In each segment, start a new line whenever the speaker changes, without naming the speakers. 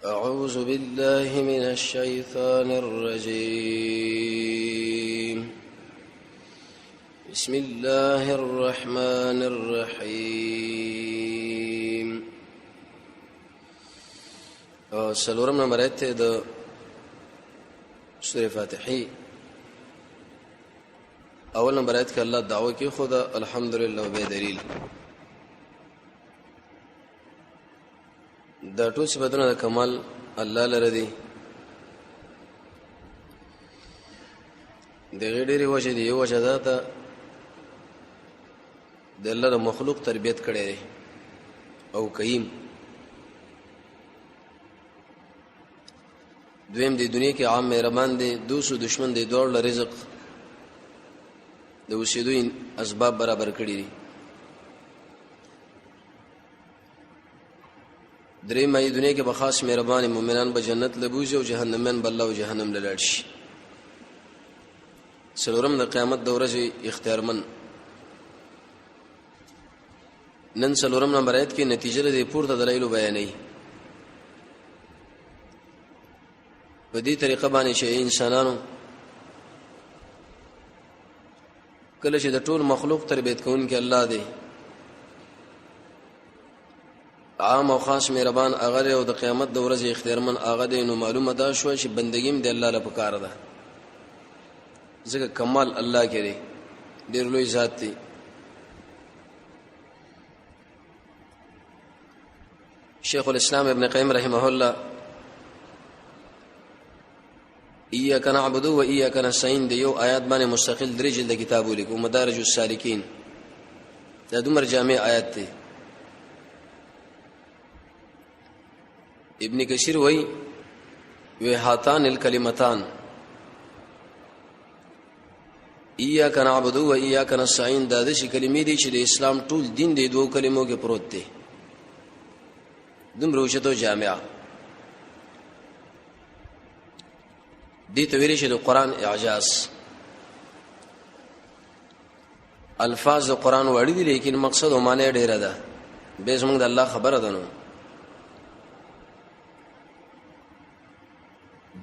أعوذ بالله من الشيطان الرجيم. بسم الله الرحمن الرحيم. سلورم نمبر آیت د سورة فاتحی. اول نمبر آیت کې الله دعوه کې خدا الحمدلله به دلیل دا ټول صفاتونه د کمال الله لره دي. د غېډېري وجه دی یو وجه ده د الله د مخلوق تربیت کړي دي او قیم. دویم د دنیا کې عام مهربان دي، دوسو دشمن دي، دوړ له رزق د اوسېدو اسباب برابر کړي دي. دریم ای دنیا کې به خاص مهربان مومنان به جنت لبوزي او جهنميان به الله او جهنم له لړ شي. څلورم د قیامت د ورځې اختیارمن. نن څلورم نمبر آیت کې نتیجه د پورته دلایل بیانوي. په دې طریقه باندې چې انسانانو کله چې د ټول مخلوق تربیت کوونکی الله دی، عام او خاص مهربان هغه او د قیامت د ورځې اختیارمن هغه دی، نو معلومه ده شو چې بندګیم دی الله لپاره کار ده. ځکه کمال الله کې دی، ډېر لوی ذات دی. شیخ الاسلام ابن قیم رحمه الله ایاک نعبد و ایاک نستعین د یو آیات باندې مستقل درې جلد کتاب ولیکو، مدارج السالکین. دا دومره جامع آیات دی. ابن کثیر وی هاتان الکلمتان ایاک نعبد و ایاک نستعین دا د شي کلمې دي چې د اسلام ټول دین د دوه کلمو کې پروت دی. دومره وشته جامع دي ته ویل شي د قران اعجاز. الفاظ د قران وړي دي لیکن مقصد او معنی ډیره ده. به زمونږ د الله خبره ده. نو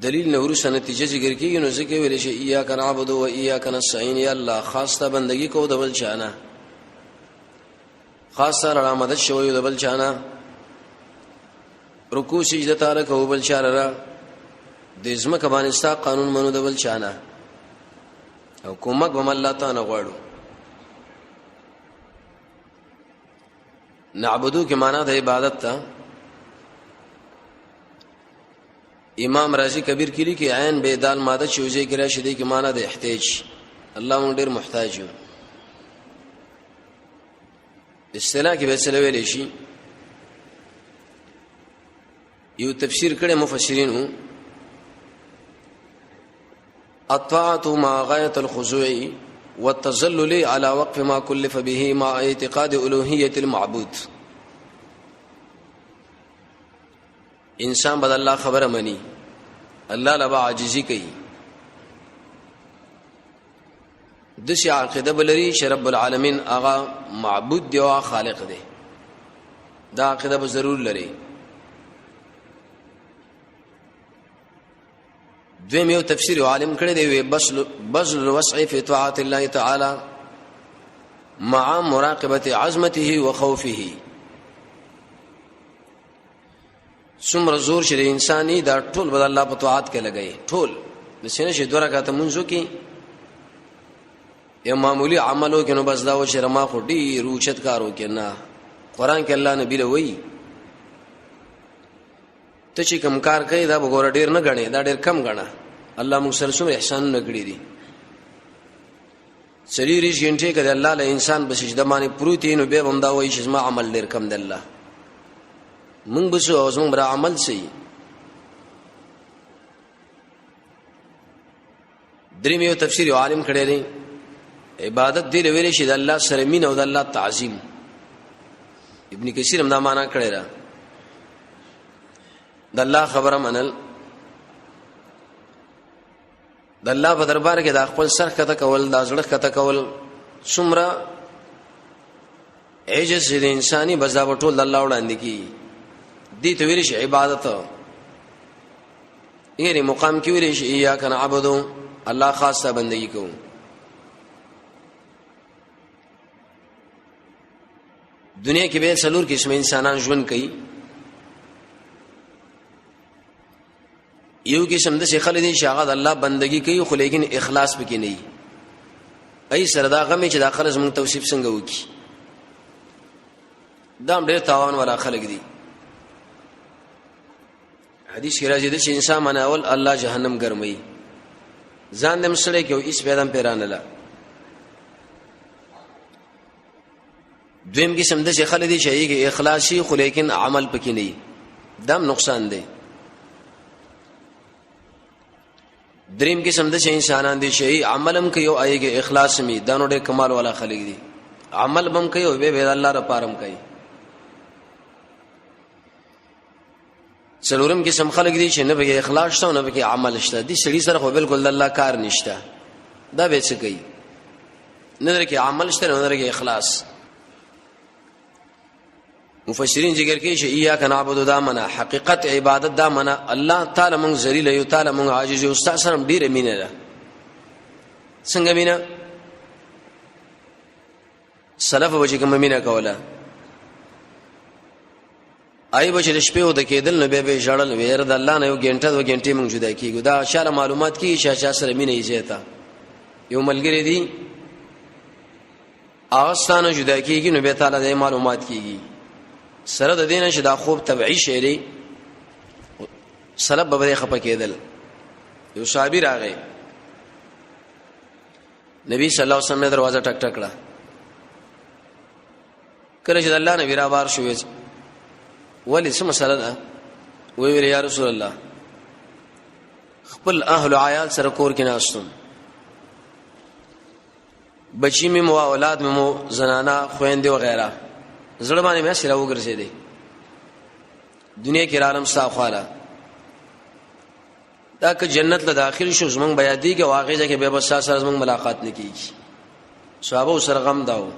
دلیل نه ورسره نتیجه ذکر کیږي. نو ځکه ویل شي ایاک نعبد و ایاک نستعین، یا الله خاص ته بندگی کو د بل چانه، خاص سره مدد شوی د بل چانه، رکوع سجده تعالی کو بل چاره، د ازمکه باندې ستا قانون منو د بل چانه، او کومک به الله تعالی غواړو. نعبدو کې معنا د عبادت ته. امام رازی کبیر کلی کې عین به دال ماده چوزي کې راشي دی کې معنا د احتیاج. الله مونږ ډیر محتاج یو. اصطلاح کې به څه ویل شي. یو تفسیر کړي مفسرین الطاعة مع غاية الخضوع والتذلل على وقف ما كلف به مع اعتقاد ألوهية المعبود. انسان بد الله خبر مني، الله لبا عاجزي کوي، دسی عقیده بلري چې رب العالمین هغه معبود دی او خالق دی. دا عقیده به ضرور لري. دویم یو تفسیر عالم کړی دی بذل الوسع فی طاعت الله تعالی مع مراقبه عظمته وخوفه. څومره زور چې انساني دا ټول بد الله په طاعت کې لګي، ټول د سینې شه دوه رکعات منځو کې یو معمولی عملو کې نو بس دا و چې رما خو ډیر اوچت کارو کې نه. قران کې الله نبی له وایي ته چې کم کار کوي دا وګوره ډیر نه غني، دا ډیر کم غنه. الله موږ سره څومره احسان نه کړی دي. سړي ریش غنټه کړه الله له انسان په سجده باندې پروتي نو به هم دا وایي چې ما عمل ډیر کم دی. الله موږ به سو اوس موږ را عمل سي. دریم یو تفسیر عالم کړی دی عبادت دی ویل شي د الله سره مين او د الله تعظیم. ابن کثیر هم دا معنا کړی را د الله خبره منل، د الله په دربار کې د خپل سر کته کول، د ځړخ کته کول، څومره عجز د انساني بزاوټول الله وړاندې کی. دي ته ویل شي عبادت. یعنی مقام کې ویل شي ایاک نعبد الله خاصه بندگی کوو. دنیا کې به څلور قسم انسانان ژوند کوي. یو قسم د خلک دي چې هغه د الله بندگی کوي خو لیکن اخلاص پکې نه وي. ای سره دا غمې چې داخله زموږ توصیف څنګه وکي دا ډېر تاوان ولا خلک دي. حدیث کې راځي چې انسان مناول الله جهنم ګرمي ځان دې مسړې کې او اس پیدام پیرانه لا. دویم قسم د خلک دي چې یې اخلاصي خو لیکن عمل پکې نه وي دا نقصان دی. دریم قسم د انسانان دي چې عملم کوي او ایګه اخلاص می دا نو ډېر کمال والا خلک دي. عمل بم کوي او به الله لپاره کوي. څلورم قسم خلک دي چې نه به اخلاص شته نه به عمل شته دي سړي سره خو بالکل د الله کار نشته دا به څه کوي نه درکې عمل شته نه درکې اخلاص. مفسرین ذکر کوي چې ایاک نعبد دا معنا حقیقت عبادت دا معنا الله تعالی مونږ ذلیل یو تعالی مونږ عاجز یو استاد سره ډیره مینه ده. څنګه مینه سلف وجه کوم مینه کوله آی بچ د شپې او د کېدل نه به ژړل وير د الله نه یو غنټه دو غنټې مونږ جدا کیږو دا اشاره معلومات کی چې سره مینه یې زیاته یو ملګری دی اوستانه جدا کیږي نو به تعالی د معلومات کیږي سره د دینه چې دا خوب تبعی شری سلب به خپه کېدل. یو صحابي راغی نبی صلی الله علیه وسلم دروازه ټک ټک کړه کله چې الله نبی را بار شو ولی څه مسله ده وی ویل یا رسول الله خپل اهل عیال سره کور کې ناستم بچی می مو اولاد می مو زنانا خويندې و غیره زړه باندې مې سره وګرځېدې دنیا کې عالم صافاله دا که جنت له داخل شو زمونږ بیا دیږي واقعي ځکه به بس سره زمونږ ملاقات نه کیږي. صحابه سره غم داو.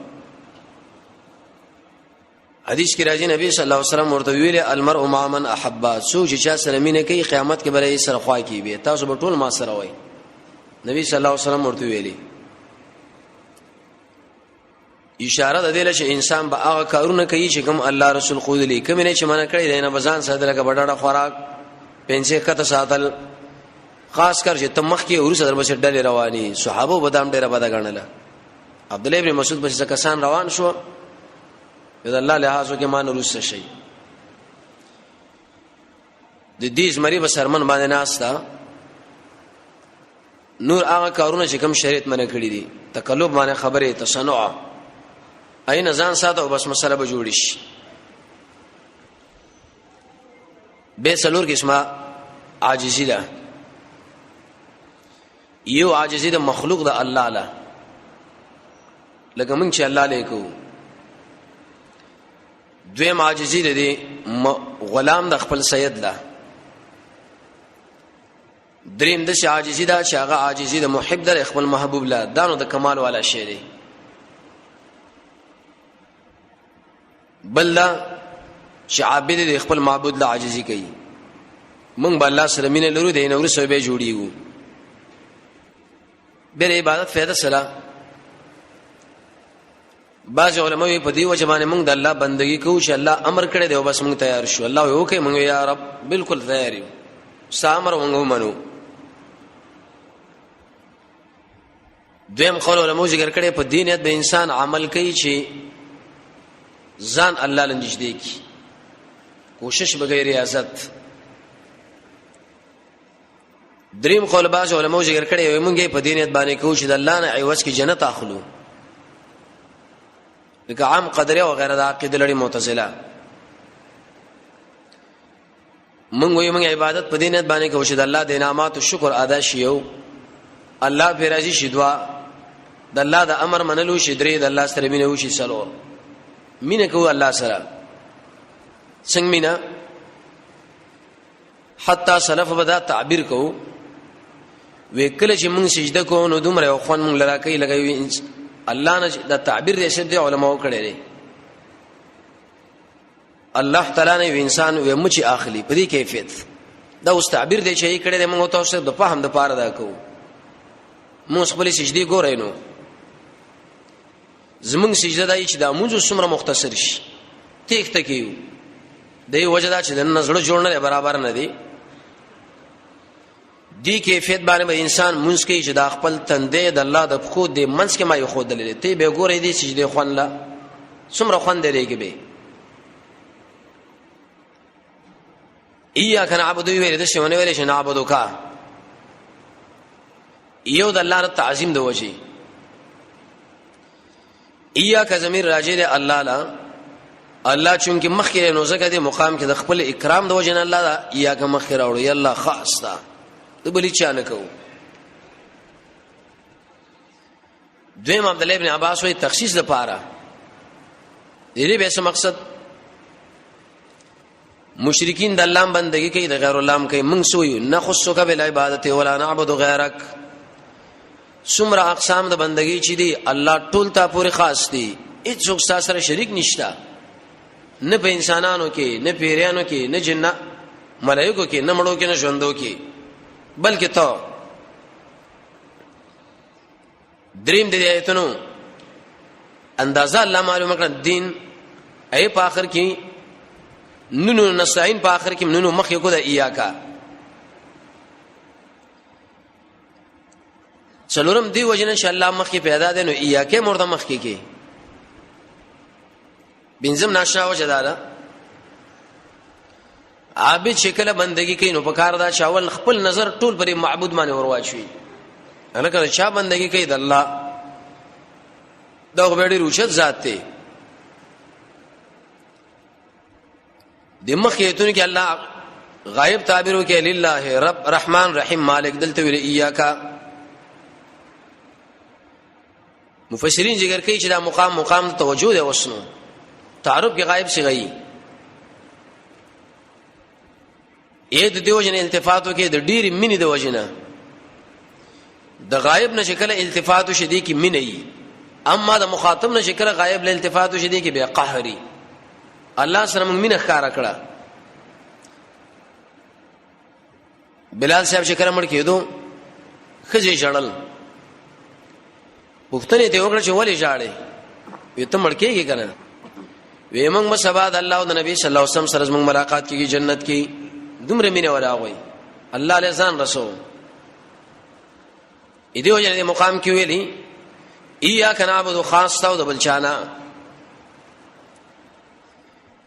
حدیث کې راځي نبی صلی الله علیه وسلم ورته ویل المرء مع من احب سوچ چې سره مینه کوي قیامت کې به سره خوا کی به تاسو به ټول ما سره وای. نبی صلی الله علیه وسلم ورته ویلي اشاره ده دله چې انسان به هغه کارونه کوي چې کوم الله رسول خو دې کوم نه چې منع کړی دی نه بزان ساده لکه بډاړه خوراک پنځه کته ساتل خاص کر چې تمخ کې ورس در بس ډلې رواني صحابه بدام ډیره بد غنله. عبد الله ابن مسعود بس کسان روان شو د الله لحاظو کې مان ورس شي د دې زمري بسرمن باندې ناستا نور هغه کارونه چې کوم شریعت منع کړی دي تکلف باندې خبره تصنع اين ځان ساته او بس مسله به جوړ شي. به څلور قسمه عاجزی ده. یو عاجزی ده مخلوق ده الله له لکه مونږ چې الله لیکو. دویم عاجزی ده دی غلام د خپل سید ده. دریم د عاجزی ده چې هغه عاجزی ده محب ده خپل محبوب له دانو د کمال والا شی دی. بل چې عابد د خپل معبود له عاجزي کوي. مونږ به الله سره مینه لرو دین اور سره به جوړیږو. بیر عبادت فائدہ سره بعض علماء په دی وجبانه مونږ د الله بندگی کوو چې الله امر کړی دی او بس مونږ تیار شو الله یو کوي مونږ یا رب بالکل تیار یو سامر مونږ منو. دویم قول علماء ذکر کړي په دینیت به انسان عمل کوي چې ځان الله لنجدي کی کوشش بغیر ریاضت. دریم قول باز علماء ذکر کړي موږ په دینیت باندې کوو چې د الله نه عوض کی جنت اخلو لکه عام قدره او غیره د عقیده لري معتزله. موږ عبادت په دینیت باندې کوو چې د الله د انعامات او شکر ادا شیو الله په راضي شي دعا د الله د امر منلو شي درې د الله سره مینه وشي سلو مینه کوو الله سره څنګه مینه حتی سلف بدا تعبیر کوو وکله چې موږ سجده کوو نو دومره خو موږ لرا کوي لګوي الله نه د تعبیر دې شه دي علماء کړي دي. الله تعالی نه انسان و مچ اخلي په دې کیفیت دا اوس تعبیر دی چې کړه د موږ تاسو د فهم د پاره دا کوو موږ خپل سجدي ګورئ نو زمونږ سجده دای چې دا موږ څومره مختصر شي تیک تکیو دی وجدا چې د نظر جوړ نه برابر نه دی دی کیفیت باندې انسان مونږ کې چې د خپل تندې د الله د خو د منځ کې ما یو خود دلې ته به ګورې دي سجده خوان لا څومره خوان درېږي به اياک نعبد ویل د شونه ویل شنه عبادت کا یو د الله تعظیم د وجه اياک زمير راجع دی الله لا الله چونکه مخکې نو زکه دی مقام کې د خپل اکرام د وجه نه الله دا اياک مخکې راوړي الله خاص تا د بلی چانه کو دویم عبد الله ابن عباس وی تخصیص لپاره دې به څه مقصد مشرکین د الله بندگی کوي د غیر الله کوي موږ سوې نه خصوصا بل عبادت ولا نعبد غیرک څومره اقسام د بندگی چې دی الله ټول ته پوری خاص دی هیڅ څوک سره شریک نشتا نه په انسانانو کې نه پیرانو کې نه جن ملائکو کې نه مړو کې نه ژوندو کې بلکې تو دریم دې ایتونو اندازه الله معلومه کړ دین ای په اخر کې نونو نستعين په اخر کې نونو مخ یو کو د ایاکا څلورم دی وجنه ان شاء الله مخ کې پیدا ده نو ایاکه مرده مخ کې بنظم ناشا وجداله عابد شکل بندگی کوي نو پکار دا شاول خپل نظر ټول پر معبود باندې ورواچوي انا کله چا بندگی کوي د الله دا غوړي روشت ذات ته د مخیتون کې الله غایب تعبیرو کې لله رب رحمان رحیم مالک دلته ویل ایاکا مفسرین ذکر کوي چې دا مقام توجه دی وسنو تعارف کې غایب شي غي اې د دیو جن التفاتو کې د ډېری منی د وجنه د غایب نشکل التفاتو شدي کې منی اما د مخاطب نشکل غایب له التفاتو شدي کې به قهري الله سره موږ مینه ښکارا کړه بلال صاحب چې کړه مړ کېدو خځې جړل پښتنې ته وکړه چې ولې جاړې وي ته مړ کېږي کنه وې موږ مسباد الله او د نبی صلی الله علیه وسلم سره موږ ملاقات کیږي جنت کې دومره مینه وراغوي الله له ځان رسول دې وجه دې مقام کې ویلي ایاک نعبد خاص تا او د بلچانا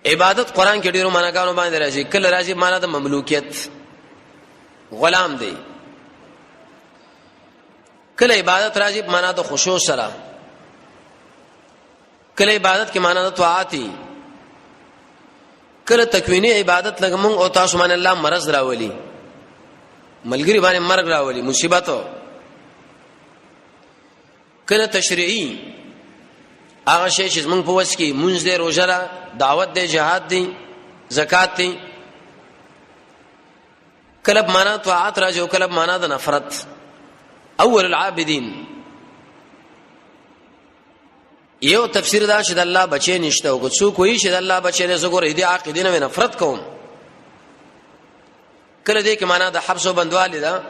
عبادت قران کې ډیرو معناګانو باندې راځي کله راځي معنا د مملوکیت غلام دی کله عبادت راځي معنا د خشوع سره کله عبادت کې معنا د طاعتي کله تکوینی عبادت لګمون او تاسو باندې الله مرز راولي ملګری باندې مرګ راولي مصیبتو کله تشریعي هغه شی چې موږ په وس کې مونږ دې روزه دعوت دې جهاد دې زکات دې کلب معنا طاعت راځي او کلب معنا د نفرت اول العابدین یو تفسیر دا چې د الله بچی نشته او څوک وایي چې د الله بچی له زګور دې عقیده نه نفرت کوم کله دې کې معنا د حبس او بندوالي دا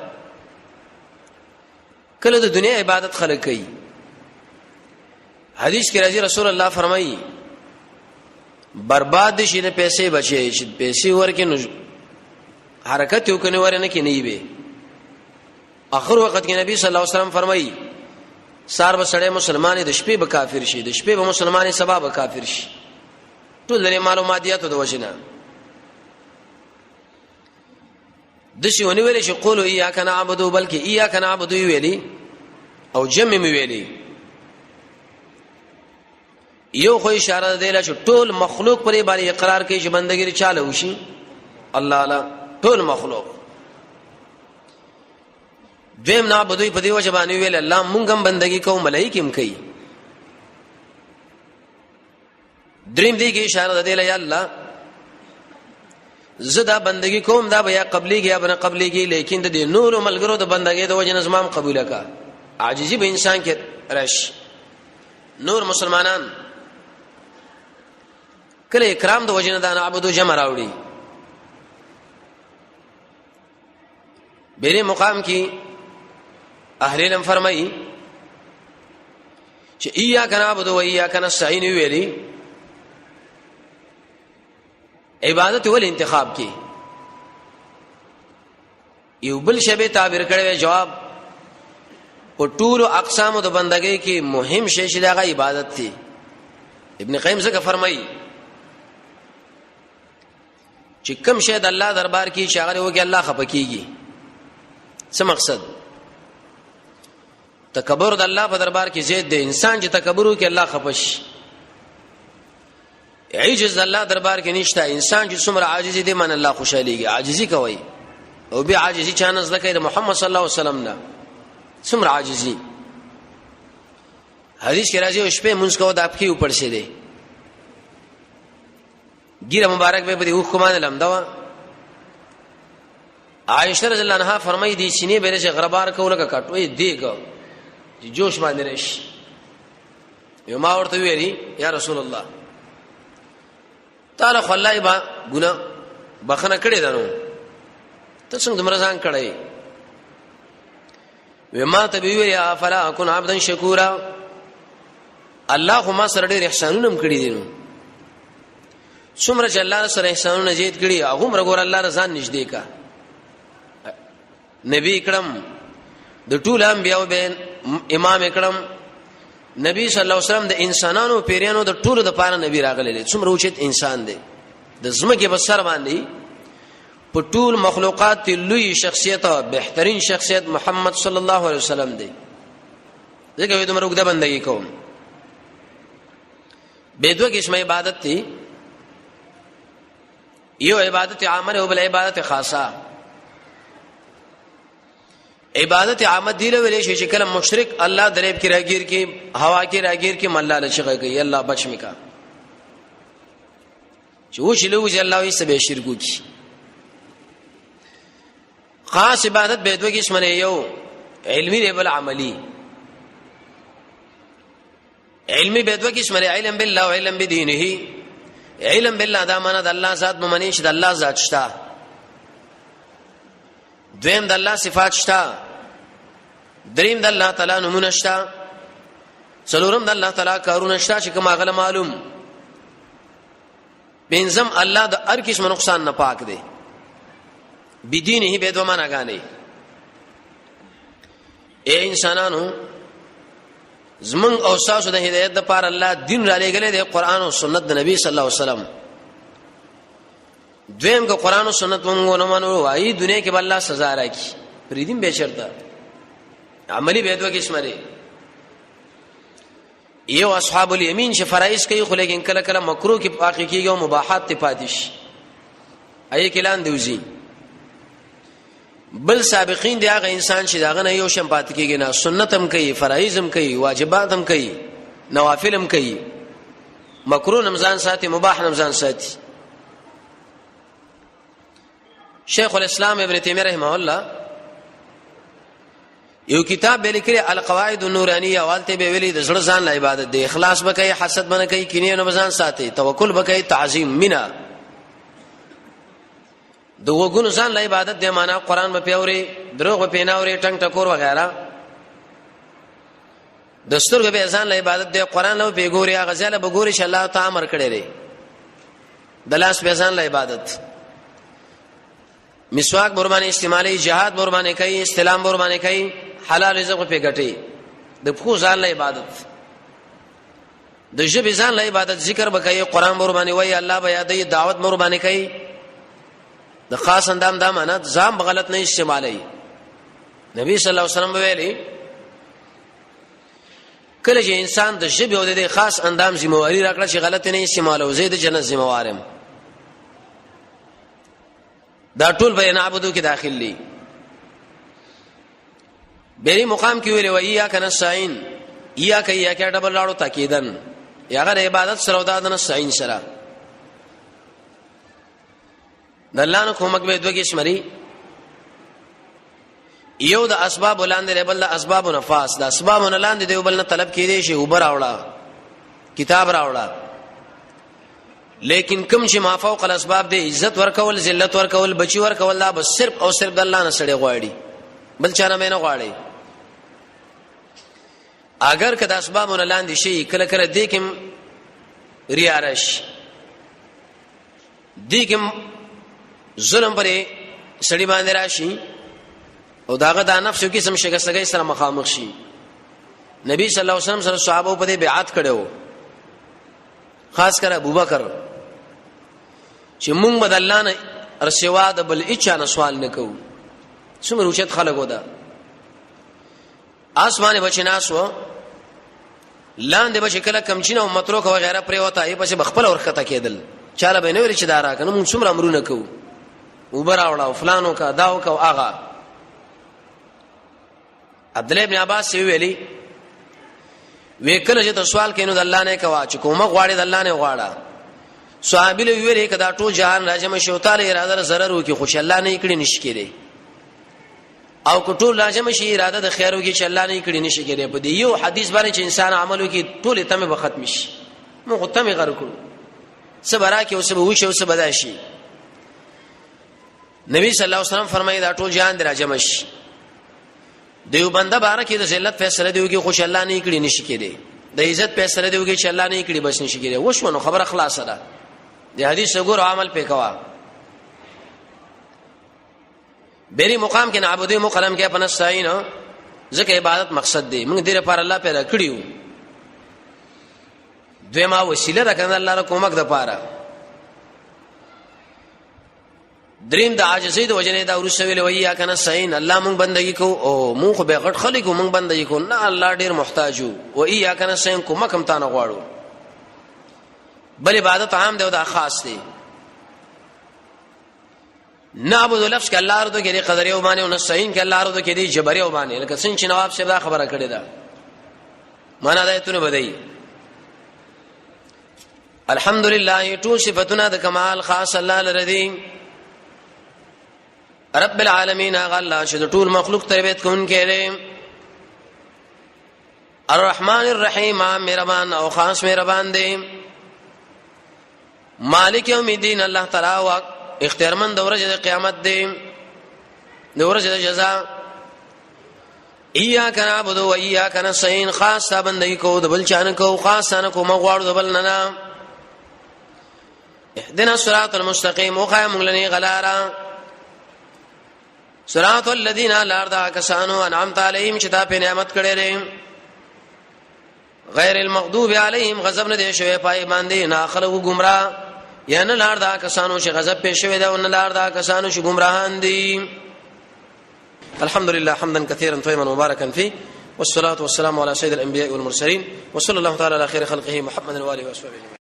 کله د دنیا عبادت خلک کوي حدیث کې راځي رسول الله فرمایي برباد شي نه پیسې بچي چې پیسې ورکې نو حرکت یو کنه ورنه کې نه وي اخر وخت کې نبی صلی الله علیه وسلم فرمایي سار بسړې مسلمان د شپې به کافر شي د شپې به مسلمان سبب کافر شي ټول لري معلوماتیات د وجنه د شي ونی ویلې چې قولوا ایاک نعبد بلکې ایاک نعبد ویلي او جمع ویلي یو خو اشاره ده چې ټول مخلوق پرې باندې اقرار کوي چې بندګی چاله وشي الله لا ټول مخلوق دیم نه بدوی په دی وجه باندې ویل الله مونږ هم بندګی کوو ملائکه هم کوي دریم دی کې اشاره ده یا الله زدا بندگی کوم دا بیا قبلی گیا بنا قبلی کی لیکن د نور ملګرو د بندګۍ د وجه نظام قبول کا عاجزی به انسان کې رش نور مسلمانان کله اکرام د وجه نه دا عبادت جمع راوړي بیره مقام کې اهل علم فرمایي چې ایاک نعبد و ایاک نستعین ویلي عبادت ول انتخاب کې یو بل شی به تعبیر کړي جواب په ټول اقسام د بندګۍ کې مهم شی چې دغه عبادت دی. ابن قیم څنګه فرمایي چې کوم شی د الله دربار کې چې هغه وکي الله خپکیږي. څه مقصد؟ تکبر د الله په دربار کې زید دی. انسان چې تکبر وکي الله خپش. عجز الله دربار کې نشته. انسان چې څومره عاجز دی من الله خوشاليږي. عاجزي کوي او بیا عاجزي چانه ځکه د محمد صلی الله علیه وسلم نه څومره عاجزي. حدیث کې راځي او شپه مونږ کو د اپکی اوپر شه دی ګیره مبارک به په اوخ کومه لمدا عائشہ رضی الله عنها فرمایي دي سینې به چې غربار کوله کټوي دیګو چې جوش باندې راشي. یو ما ورته ویلي یا رسول الله تعالی خلای با ګنا بخنه کړی دنو ته څنګه مرزان کړی و ما ته ویلي افلا اكن عبدا شکورا الله ما سره ډېر احسانونه کړی دي نو څومره چې الله سره احسانونه زیات کړی هغه مرګور الله رضان نږدې کا. نبی کرم د ټول انبیاء به امام کرم نبی صلی الله علیه وسلم د انسانانو پیرانو د ټولو د پاره نبی راغلی دی. څومره اوچت انسان دی د زمکه په سر باندې په ټول مخلوقات لوی شخصیت او بهترین شخصیت محمد صلی الله علیه وسلم دی. دغه وې دومره وګړه بندګي کوم. به دوه قسمه عبادت دي. یو عبادت عامه او بل عبادت خاصه. عبادت عامه دی له ویلې شي چې کله مشرک الله دریب کې راګیر کې هوا کې راګیر کې مله لچغه کوي الله بچ میکا چې و شلو چې الله یې سبه شرکو کی. خاص عبادت به دوه قسم نه یو علمی دی بل عملی. علمی به دوه قسم نه علم بالله او علم بدینه. علم بالله دا معنا د الله ذات ممنیش د الله ذات شتا. دویم د الله صفات شتا. دریم د الله تعالی نمونه شتا. څلورم د الله تعالی کارونه شتا چې کوم هغه معلوم. بنظم الله د هر قسم نقصان نه پاک دی. بدینه به دوه معنا غانې. اے انسانانو زمون او تاسو د هدایت لپاره الله دین را لګلې دی قران او سنت د نبی صلی الله علیه وسلم. دویم کو قران او سنت مونږ نه منو وايي دنیا کې به الله سزا راکړي. پریدیم به شرطه عملی به دوه قسم لري. یو اصحاب الیمین چې فرایض کوي خو لیکن کله کله مکروه کې واقع کیږي او مباحات ته پاتیش اي کلان دیوزي. بل سابقین دی هغه انسان چې داغه نه یو شم پات کیږي نه سنت هم کوي فرایض هم کوي واجبات هم کوي نوافل هم کوي مکروه نمزان ساتي مباح نمزان ساتي. شیخ الاسلام ابن تیمیہ رحمه الله یو کتاب به لیکلی القواعد النورانیه والته به ویلي د زړه ځان له عبادت دی. اخلاص بکای حسد بنه کوي کینه نه ځان ساتي توکل بکای تعظیم مینا د وګونو ځان له عبادت دی. معنا قران په پیوري دروغ په پیناوري ټنګ ټکور وغیرہ. دستور به ځان له عبادت دی. قران له پیګوري غزاله بګوري چې الله تعالی امر کړی دی. د لاس به ځان له عبادت. مسواک بربانه استعمالي جهاد بربانه کوي استلام بربانه کوي حلال رزق په ګټي. د خو ځان له عبادت د ژبې ځان له عبادت ذکر بکای قران بربانه وای الله به یادې دعوت بربانه کوي. د خاص اندام دا معنا ځام غلط نه استعمالي. نبی صلی الله علیه وسلم ویلي کله چې انسان د ژبې او د خاص اندام ذمہواری راکړه چې غلط نه استعمالو زید جنت ذمہوارم. دا ټول به نعبدو کې داخل دي. بیری مقام کې ویلي وایي اک نستعين یا کوي یا کې ډبل لاړو تاکیدن یا غره عبادت سره د نستعين سره د الله نو کومک به دوه کې شمري. یو د اسباب ولاندې بل د اسباب نفاس. د اسباب نه لاندې دی بل نه طلب کړي شي اوبر راوړه کتاب راوړه. لیکن کوم چې ما فوق الاسباب دی عزت ورکول ذلت ورکول بچي ورکول دا بس صرف او صرف د الله نه سره غواړي. بل چانه مې نه غواړي. اگر کدا اسبابونه لاندې شي کله کله دې کې ریا راشي، دې کې ظلم پرې سړي باندې راشي او داغه د نفس کې سم شګستګي سره مخامخ شي. نبی صلی الله علیه وسلم سره صحابه په دې بیعت کړو، خاص کر ابوبکر چې مونږ بدلان رسوا د بل اچا نه سوال نکوو. څومره اوچت خلک ودا اسمانه بچناسو لاندې بچ کله کمچینه او متروک و غیره پرې وتا یې پس بخپل ورخته کېدل، چاله به نه ویل چې دارا کنه مونږ څومره امرونه کوو، وبراوړه او فلانو کا داو کا اغا. عبد الله ابن عباس ویلي وکله چې ته سوال کینو د الله نه کوا چې کومه غواړي د الله نه غواړه. صحابي له ویلي کدا ټول جهان راځم شو تعالی اراده zarar وکي خوش الله نه کړي نشي کېږي، او کټول لازم شي اراده د خیر وکي چې الله نه کړي نشي کېږي. په دې یو حدیث باندې چې انسان عمل وکي ټول تمه به ختم شي، موږ تمه غر کړو صبره کې او سبه وشي او سبه داشي. نبی صلی الله علیه وسلم فرمایي دا ټول جهان راځم شي دیو بنده بارکه د ذلت فیصله دیو کې خوش الله نه کړي نشي کېږي، د عزت فیصله دیو کې چې الله نه کړي بس نشي کېږي. وشو نو خبره خلاصه ده، د حدیث وګور عمل په کوا. بیری مقام کې نعبدی مقلم کې پنځ ساين ځکه عبادت مقصد دی، موږ دې لپاره الله پیدا کړیو. دویمه وسیله ده کنه الله را کومک ده پاره. دریم د عاجزۍ د وجنه دا ورسویل ویا کنه ساين الله موږ بندگی کو او موږ خو به غټ خلکو موږ بندگی کو نه، الله ډیر محتاجو و ایا کنه ساين کومک هم تا نه غواړو. بل عبادت عام دی او دا خاص دی. نعبد لفظ ک الله رضو کې قدر یو باندې او نستعين ک الله رضو کې دی جبر یو باندې، لکه څنګه چې نواب صاحب دا خبره کړې ده معنا دا ایتونه بدای. الحمدلله ټول صفاتونه د کمال خاص الله لري، رب العالمین هغه الله چې ټول مخلوق تربیت کوونکی دی. الرحمن الرحیم مهربان او خاص مهربان دی. مالک یوم الدین الله تعالی وا اختیارمند د ورځې د قیامت دی، د ورځې د جزاء. ایاک نعبد و ایاک نستعين خاص بندگی کو د بل چانه کو خاص نه کو مغواړو د بل نه. اهدنا الصراط المستقيم وقام لنا غلارا صراط الذين لا ارضا کسانو انعمت علیهم چې تا په نعمت کړي لري، غیر المغضوب علیهم غضب نه دی شوی پای باندې نه خلق گمراه، یا نه لار دا کسانو چې غضب پېښ شوی دا نه لار دا کسانو چې گمراهان دي. الحمدلله حمدا كثيرا طيبا مباركا فيه، والصلاه والسلام على سيد الانبياء والمرسلين، وصلى الله تعالى على خير خلقه محمد واله وصحبه.